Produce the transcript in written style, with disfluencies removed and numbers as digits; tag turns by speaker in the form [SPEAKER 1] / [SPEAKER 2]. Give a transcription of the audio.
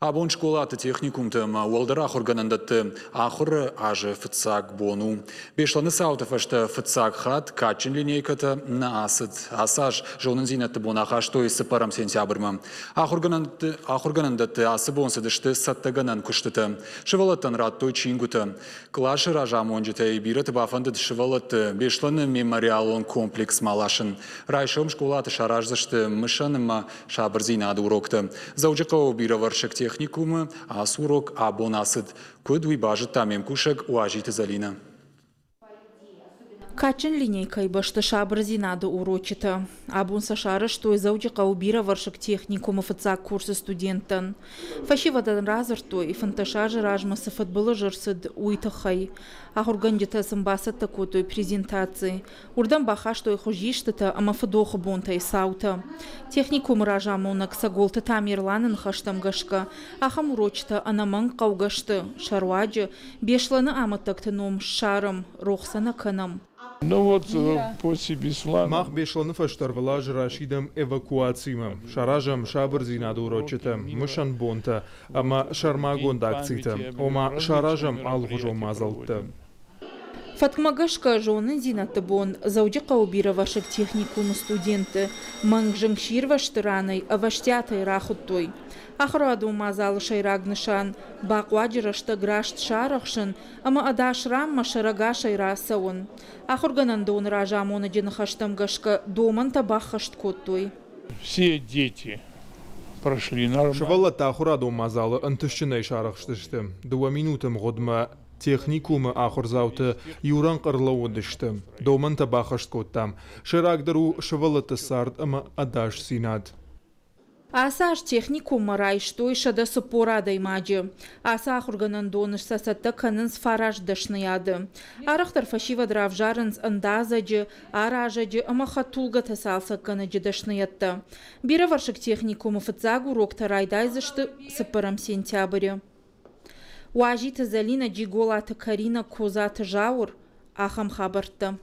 [SPEAKER 1] Абон школаты техникумтым уолдара хорганандатты ахыр ажы фыцак бону. Бешланы саутафашты фыцак хат качын линейката на асыд. Асаж жонын зинатты бонахаш той сыпарам сентябрьма. Ахорганандатты асы бонсыдышты саттаганан куштыты. Шывалаттан рад той чингуты. Клашы ража монжыты бираты бафанды шывалатты бешланы мемориалон комплекс малашын. Райшым школаты шаражзышты мышаныма шабырзинады урокты. Заучыкау бираваршык техникумы, а сурок абонасыд. Кудуй бажыт тамем кушек уажиты залина.
[SPEAKER 2] Качын линейкой башты шабырзинады урочыты. Абун сашары, что заудика убира варшик техникумы фыцак курсы студентын. Фашивадан разыртой, фанташажы ражмасы футболы жырсыд уйтахай. Ахургандита сымбасыты котой презентации. Урдан баха, что хожиштыты, ама фыдохы бонтай сауты. Техникум ражамонак саголты тамерланын хаштам гашка. Ахам урочыты анаман каугашты. Шаруаджы, бешланы аматакты ном шарым, рохсана канам.
[SPEAKER 3] Ну вот, после Беслана...
[SPEAKER 4] Мах бешланы фаштарвала жрашидам эвакуациям. Шаражам шабырзинады урочыты. Мышан бонта, ама шармагонда акциты. Ома шаражам алғужо мазалты.
[SPEAKER 2] Фатмагашка жонын зинаты бон, заудика убира вашек техникум студенты. Мангжың ширвашты раной, аваштятай рахуттой. Ахраду мазалы шайрагнышан, бақуаджырашты грашт шарахшын, ама адашрам машарага шайрасауын. Ахургананды он ражамоны джинхаштам гашка доман табахашт коттой.
[SPEAKER 3] Все дети прошли нормально.
[SPEAKER 4] Шывалатта ахураду мазалы ынтышчынай шарахштышты. 2 минутам годма техникумы ахурзауты юран қырлауы дышты. Доман табахашт коттам. Шырагдыру шывалатты сард, ама адаш синад.
[SPEAKER 2] Асаш техникум райштой шада супорадай маджи. Аса ахурганан доныш сасатта канынс фараж дашнаяды. Арахтар фашива дравжарынс андазаджи, аражаджи, ама хатулга тасалса канаджи дашнаятта. Бира варшик техникумы фыцагу рокта райдайзышты сыпарам сентября. Уажита залина джиголата Карина козата жаур, ахам хабарта.